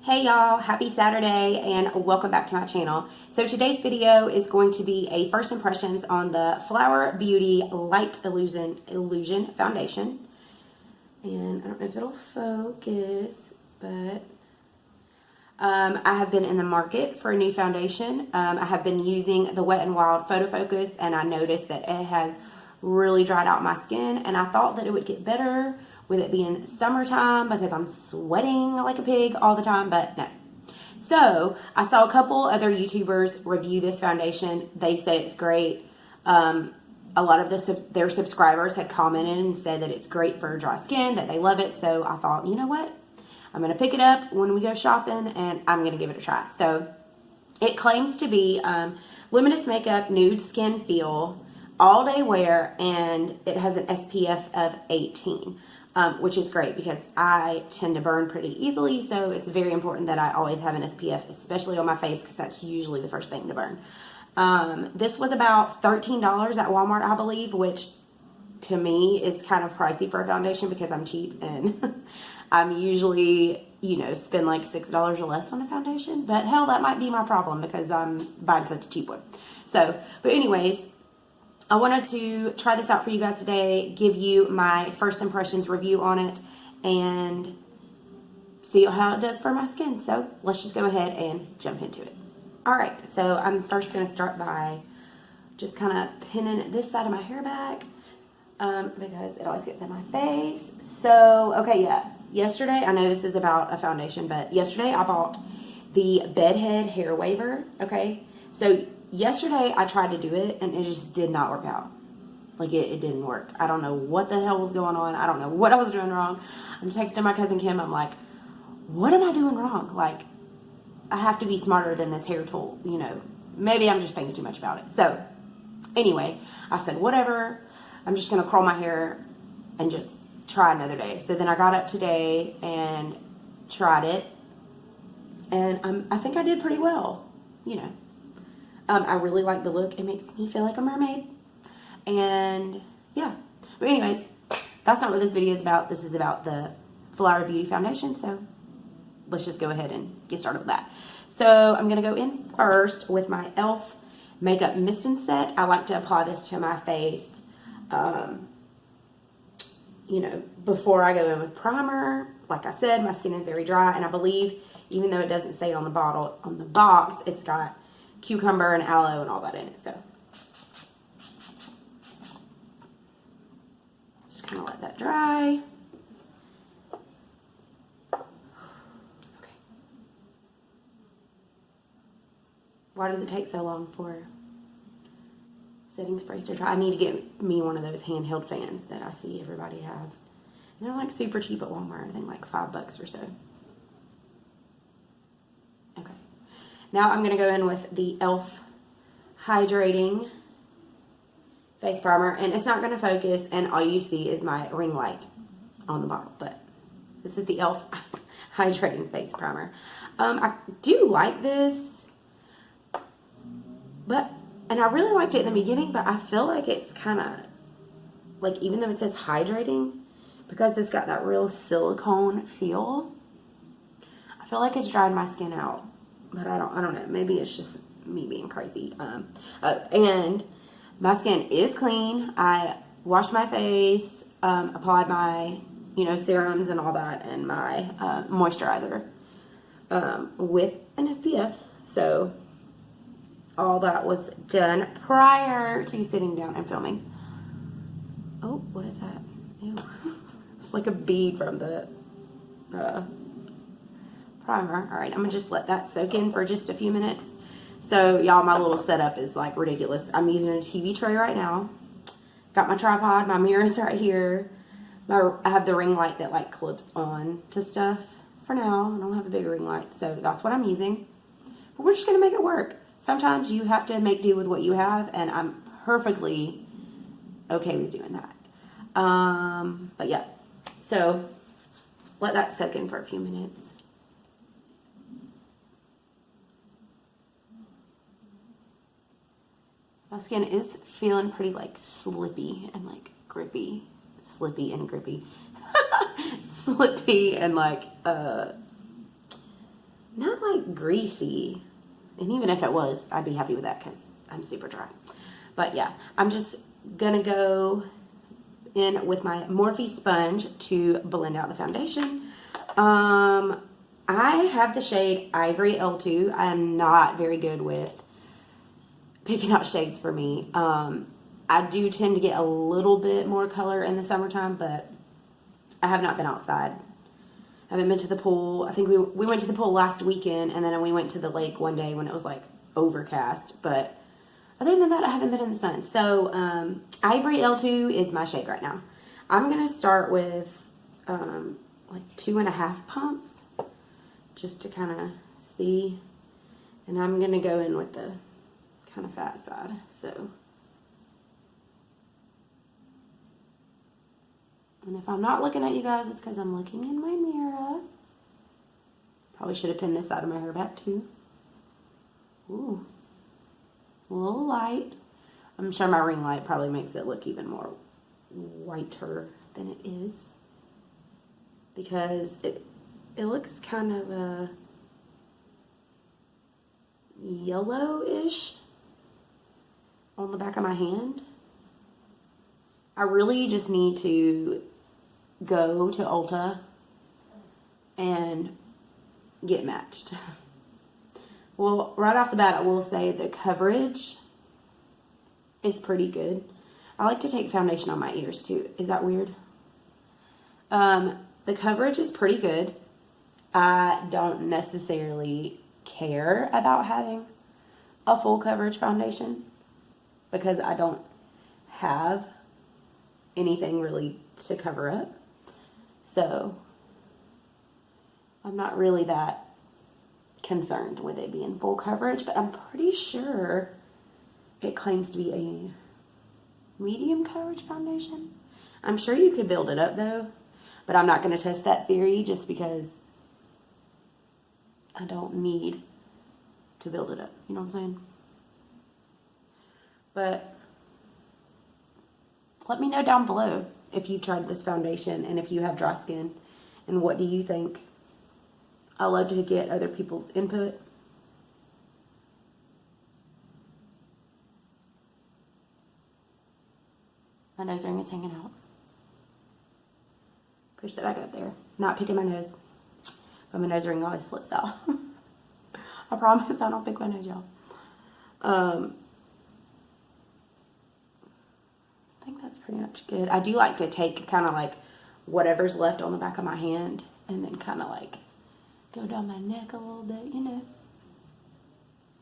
Hey y'all, happy Saturday and welcome back to my channel. So today's video is going to be a first impressions on the Flower Beauty Light Illusion Foundation. And I don't know if it'll focus, but I have been in the market for a new foundation. I have been using the Wet n Wild Photo Focus, and I noticed that it has really dried out my skin, and I thought that it would get better with it being summertime because I'm sweating like a pig all the time, but no. So I saw a couple other YouTubers review this foundation. They say it's great. A lot of their subscribers had commented and said that it's great for dry skin, that they love it. So I thought, you know what? I'm going to pick it up when we go shopping and I'm going to give it a try. So it claims to be luminous makeup, nude skin feel, all day wear, and it has an SPF of 18. Which is great because I tend to burn pretty easily, so it's very important that I always have an SPF, especially on my face, because that's usually the first thing to burn. This was about $13 at Walmart, I believe, which to me is kind of pricey for a foundation because I'm cheap and I'm usually, spend like $6 or less on a foundation. But hell, that might be my problem because I'm buying such a cheap one. So, but anyways, I wanted to try this out for you guys today, give you my first impressions review on it, and see how it does for my skin. So let's just go ahead and jump into it. All right, so I'm first going to start by just kind of pinning this side of my hair back because it always gets in my face. So, okay, yeah. Yesterday, I know this is about a foundation, but yesterday I bought the Bedhead Hair Waver, okay? So yesterday I tried to do it and it just did not work out. Like it didn't work. I don't know what the hell was going on. I don't know what I was doing wrong. I'm texting my cousin Kim. I'm like, what am I doing wrong? Like, I have to be smarter than this hair tool, Maybe I'm just thinking too much about it. So anyway, I said, whatever. I'm just going to curl my hair and just try another day. So then I got up today and tried it. And I think I did pretty well, I really like the look. It makes me feel like a mermaid. And yeah. But anyways, that's not what this video is about. This is about the Flower Beauty Foundation. So let's just go ahead and get started with that. So I'm going to go in first with my e.l.f. Makeup Mist and Set. I like to apply this to my face, before I go in with primer. Like I said, my skin is very dry. And I believe, even though it doesn't say it on the bottle, on the box, it's got cucumber and aloe and all that in it. So just kind of let that dry. Okay. Why does it take so long for setting sprays to dry? I need to get me one of those handheld fans that I see everybody have. They're like super cheap at Walmart. I think like $5 or so. Okay. Now I'm going to go in with the e.l.f. Hydrating Face Primer. And it's not going to focus. And all you see is my ring light on the bottle. But this is the e.l.f. Hydrating Face Primer. I do like this. And I really liked it in the beginning. But I feel like it's kind of, like, even though it says hydrating, because it's got that real silicone feel, I feel like it's drying my skin out. But I don't know. Maybe it's just me being crazy. And my skin is clean. I washed my face, applied my, serums and all that, and my moisturizer with an SPF. So all that was done prior to sitting down and filming. Oh, what is that? Ew. It's like a bead from the primer. All right, I'm gonna just let that soak in for just a few minutes. So y'all, my little setup is like ridiculous. I'm using a TV tray right now. Got my tripod, my mirror's right here. I have the ring light that like clips on to stuff for now. I don't have a big ring light, so that's what I'm using. But we're just gonna make it work. Sometimes you have to make do with what you have, and I'm perfectly okay with doing that. But yeah, so let that soak in for a few minutes. My skin is feeling pretty like slippy and like grippy. Slippy and grippy. Slippy and like not like greasy. And even if it was, I'd be happy with that because I'm super dry. But yeah, I'm just gonna go in with my Morphe sponge to blend out the foundation. I have the shade Ivory L2. I'm not very good with picking out shades for me. I do tend to get a little bit more color in the summertime, but I have not been outside. I haven't been to the pool. I think we went to the pool last weekend, and then we went to the lake one day when it was like overcast. But other than that, I haven't been in the sun. So Ivory L2 is my shade right now. I'm going to start with like 2.5 pumps just to kind of see. And I'm going to go in with the kind of fat side. So, and if I'm not looking at you guys, it's because I'm looking in my mirror. Probably should have pinned this side of my hair back too. Ooh, a little light. I'm sure my ring light probably makes it look even more whiter than it is, because it looks kind of yellowish on the back of my hand. I really just need to go to Ulta and get matched. Well, right off the bat, I will say the coverage is pretty good. I like to take foundation on my ears too. Is that weird? The coverage is pretty good. I don't necessarily care about having a full coverage foundation because I don't have anything really to cover up. So I'm not really that concerned with it being full coverage, but I'm pretty sure it claims to be a medium coverage foundation. I'm sure you could build it up though, but I'm not going to test that theory just because I don't need to build it up. You know what I'm saying? But let me know down below if you've tried this foundation and if you have dry skin and what do you think. I love to get other people's input. My nose ring is hanging out. Push that back up there. Not picking my nose. But my nose ring always slips out. I promise I don't pick my nose, y'all. I think that's pretty much good. I do like to take kind of like whatever's left on the back of my hand and then kind of like go down my neck a little bit, you know.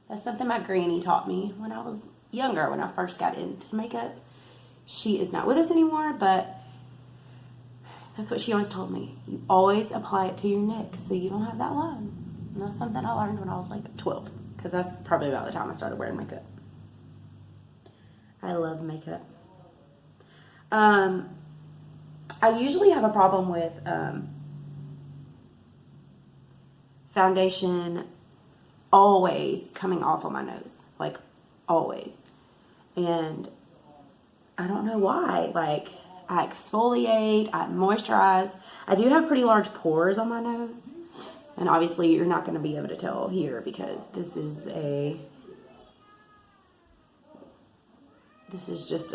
That's something my granny taught me when I was younger, when I first got into makeup. She is not with us anymore, but that's what she always told me. You always apply it to your neck so you don't have that line. And that's something I learned when I was like 12, because that's probably about the time I started wearing makeup. I love makeup. I usually have a problem with foundation always coming off on my nose, like always. And I don't know why. Like, I exfoliate, I moisturize. I do have pretty large pores on my nose. And obviously you're not going to be able to tell here because this is just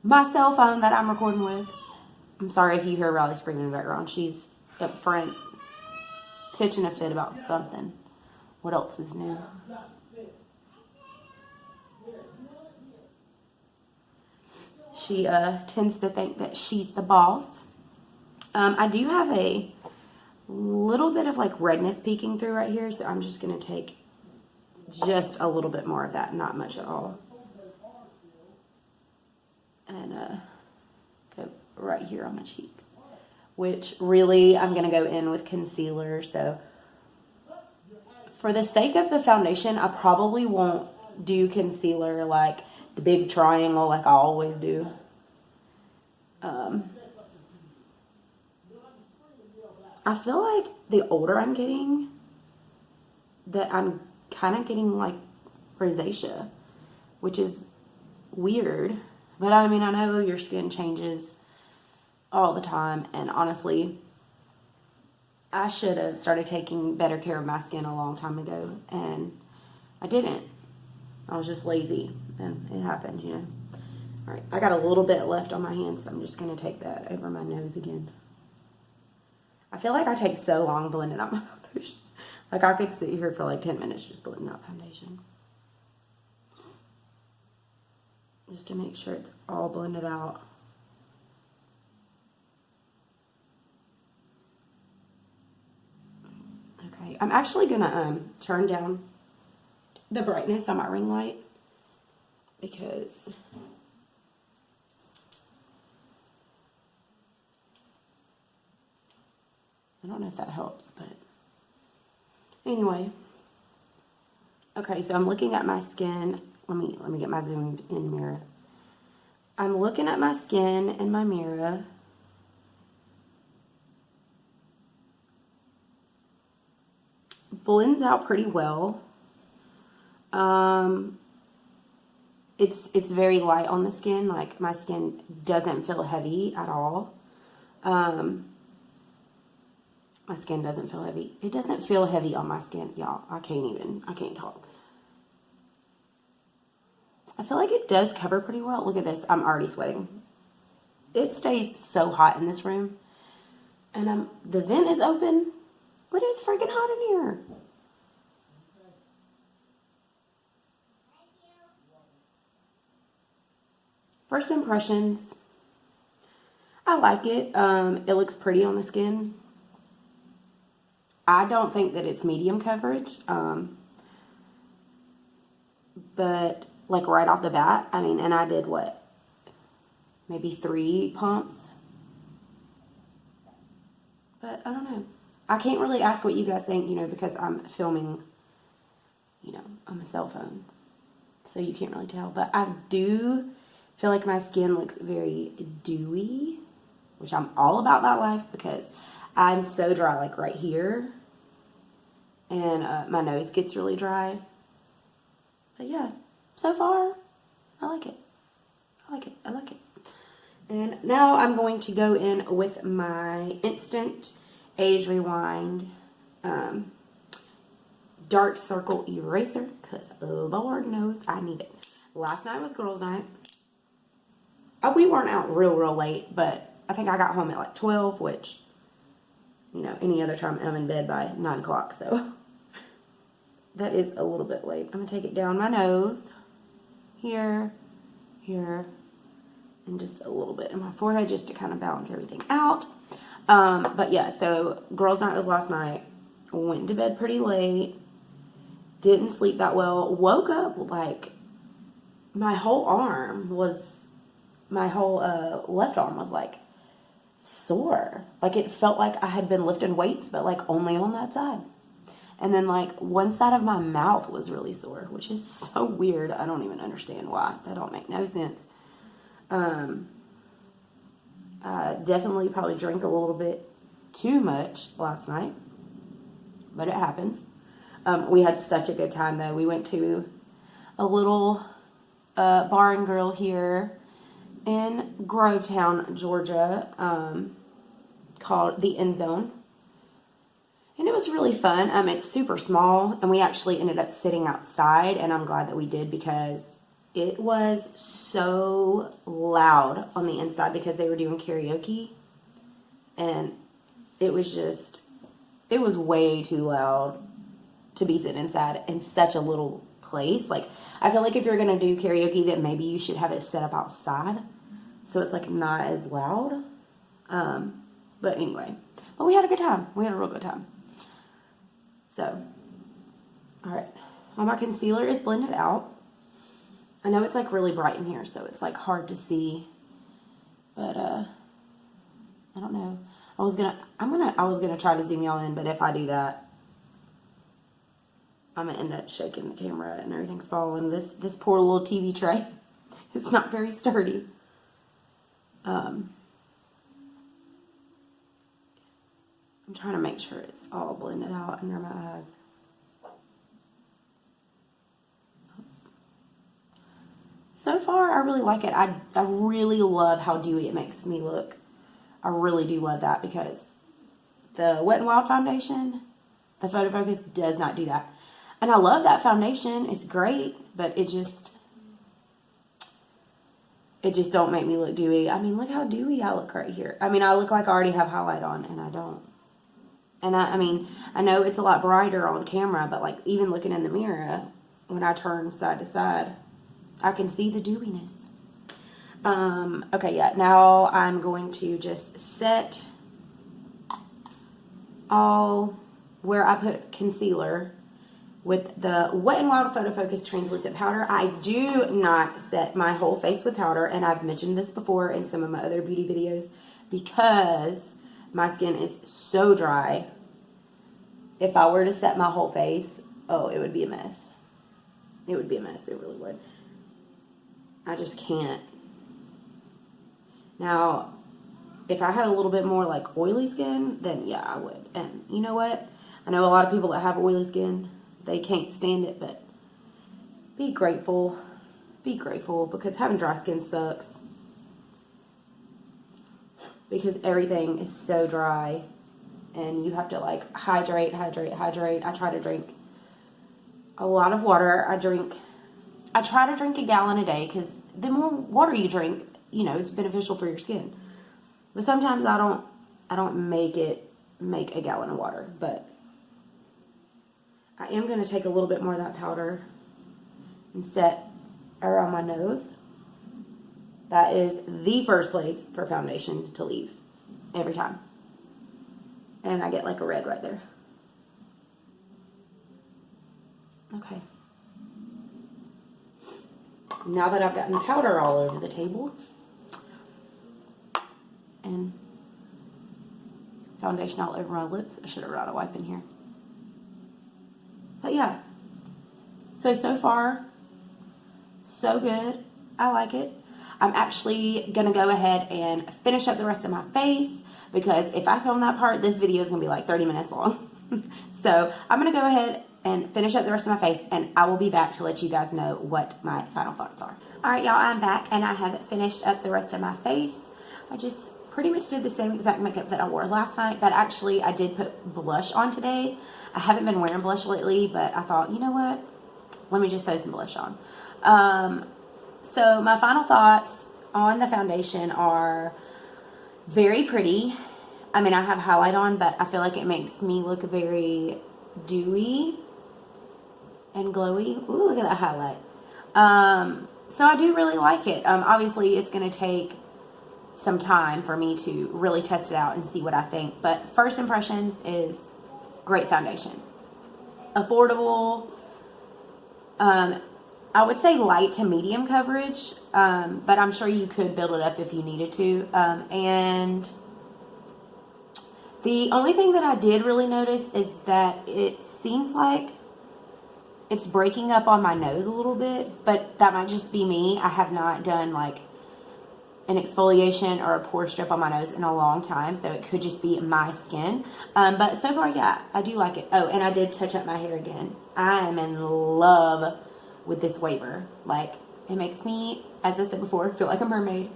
my cell phone that I'm recording with. I'm sorry if you hear Riley screaming in the background. She's up front pitching a fit about something. What else is new? She tends to think that she's the boss. I do have a little bit of like redness peeking through right here, so I'm just going to take just a little bit more of that, not much at all. And go right here on my cheeks, which really I'm going to go in with concealer. So for the sake of the foundation, I probably won't do concealer like the big triangle like I always do. I feel like the older I'm getting, that I'm kind of getting like rosacea, which is weird. But I mean, I know your skin changes all the time, and honestly, I should have started taking better care of my skin a long time ago, and I didn't. I was just lazy, and it happened, you know. All right, I got a little bit left on my hands, so I'm just going to take that over my nose again. I feel like I take so long blending out my foundation. Like, I could sit here for like 10 minutes just blending out foundation. Just to make sure it's all blended out. Okay, I'm actually going to turn down the brightness on my ring light because I don't know if that helps, but anyway. Okay, so I'm looking at my skin. Let me get my zoomed in mirror. I'm looking at my skin in my mirror. Blends out pretty well. It's very light on the skin. Like, my skin doesn't feel heavy at all. My skin doesn't feel heavy. It doesn't feel heavy on my skin, y'all. I can't talk. I feel like it does cover pretty well. Look at this. I'm already sweating. It stays so hot in this room. And the vent is open, but it's freaking hot in here. First impressions, I like it. It looks pretty on the skin. I don't think that it's medium coverage, but like right off the bat, I mean, and I did what, maybe 3 pumps, but I don't know. I can't really ask what you guys think, you know, because I'm filming, you know, on my cell phone, so you can't really tell, but I do feel like my skin looks very dewy, which I'm all about that life because I'm so dry, like right here, and my nose gets really dry. But yeah, so far, I like it. I like it. I like it. And now I'm going to go in with my Instant Age Rewind Dark Circle Eraser because Lord knows I need it. Last night was girls' night. We weren't out real late, but I think I got home at like 12, which, you know, any other time I'm in bed by 9 o'clock, so that is a little bit late. I'm going to take it down my nose, here, and just a little bit in my forehead just to kind of balance everything out. But yeah, so girls' night was last night. Went to bed pretty late. Didn't sleep that well. Woke up like my whole left arm was like sore. Like, it felt like I had been lifting weights, but like only on that side. And then like one side of my mouth was really sore, which is so weird. I don't even understand why. That don't make no sense. I definitely probably drank a little bit too much last night, but it happens. We had such a good time though. We went to a little bar and grill here in Grovetown, Georgia, called the End Zone. And it was really fun. It's super small, and we actually ended up sitting outside, and I'm glad that we did because it was so loud on the inside because they were doing karaoke, and it was way too loud to be sitting inside in such a little place. Like, I feel like if you're going to do karaoke, that maybe you should have it set up outside so it's like not as loud. But anyway, but we had a good time. We had a real good time. So, all right. Well, my concealer is blended out. I know it's like really bright in here, so it's like hard to see, but I don't know. I was gonna try to zoom y'all in, but if I do that, I'm gonna end up shaking the camera and everything's falling. This poor little TV tray, it's not very sturdy. I'm trying to make sure it's all blended out under my eyes. So far, I really like it. I really love how dewy it makes me look. I really do love that because The Wet n Wild foundation, the Photo Focus does not do that. And I love that foundation. It's great, but it just don't make me look dewy. I mean, look how dewy I look right here. I mean, I look like I already have highlight on, and I don't. And I mean, I know it's a lot brighter on camera, but like even looking in the mirror, when I turn side to side, I can see the dewiness. Okay, yeah, now I'm going to just set all where I put concealer with the Wet n Wild Photo Focus Translucent Powder. I do not set my whole face with powder, and I've mentioned this before in some of my other beauty videos, because my skin is so dry. If I were to set my whole face, oh, it would be a mess. It would be a mess. It really would. I just can't. Now, if I had a little bit more like oily skin, then yeah, I would. And you know what? I know a lot of people that have oily skin, they can't stand it, but be grateful. Be grateful, because having dry skin sucks. Because everything is so dry, and you have to like hydrate. I try to drink a lot of water. I try to drink a gallon a day, because the more water you drink, you know, it's beneficial for your skin. But sometimes I don't make a gallon of water, but I am going to take a little bit more of that powder and set around my nose. That is the first place for foundation to leave every time. And I get like a red right there. Okay. Now that I've gotten powder all over the table and foundation all over my lips, I should have brought a wipe in here. But yeah, so far, so good. I like it. I'm actually going to go ahead and finish up the rest of my face, because if I film that part, this video is going to be like 30 minutes long. So I'm going to go ahead and finish up the rest of my face, and I will be back to let you guys know what my final thoughts are. All right, y'all, I'm back, and I have finished up the rest of my face. I just pretty much did the same exact makeup that I wore last night, but actually I did put blush on today. I haven't been wearing blush lately, but I thought, you know what? Let me just throw some blush on. So my final thoughts on the foundation are very pretty. I mean, I have highlight on, but I feel like it makes me look very dewy and glowy. Ooh, look at that highlight. So I do really like it. Obviously, it's going to take some time for me to really test it out and see what I think. But first impressions is great foundation. Affordable. I would say light to medium coverage, but I'm sure you could build it up if you needed to. And the only thing that I did really notice is that it seems like it's breaking up on my nose a little bit, but that might just be me. I have not done like an exfoliation or a pore strip on my nose in a long time, so it could just be my skin. But so far, yeah, I do like it. Oh, and I did touch up my hair again. I am in love with this waver. Like, it makes me, as I said before, feel like a mermaid,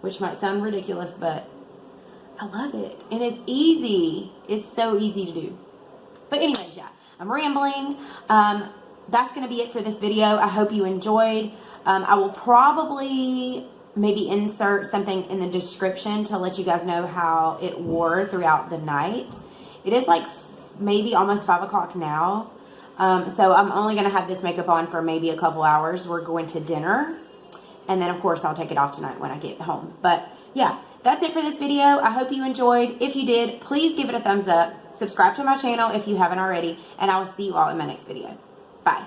which might sound ridiculous, but I love it. And it's easy. It's so easy to do. But anyways, yeah, I'm rambling. That's going to be it for this video. I hope you enjoyed. I will probably maybe insert something in the description to let you guys know how it wore throughout the night. It is like maybe almost 5 o'clock now. So I'm only going to have this makeup on for maybe a couple hours. We're going to dinner. And then, of course, I'll take it off tonight when I get home. But, yeah, that's it for this video. I hope you enjoyed. If you did, please give it a thumbs up. Subscribe to my channel if you haven't already. And I will see you all in my next video. Bye.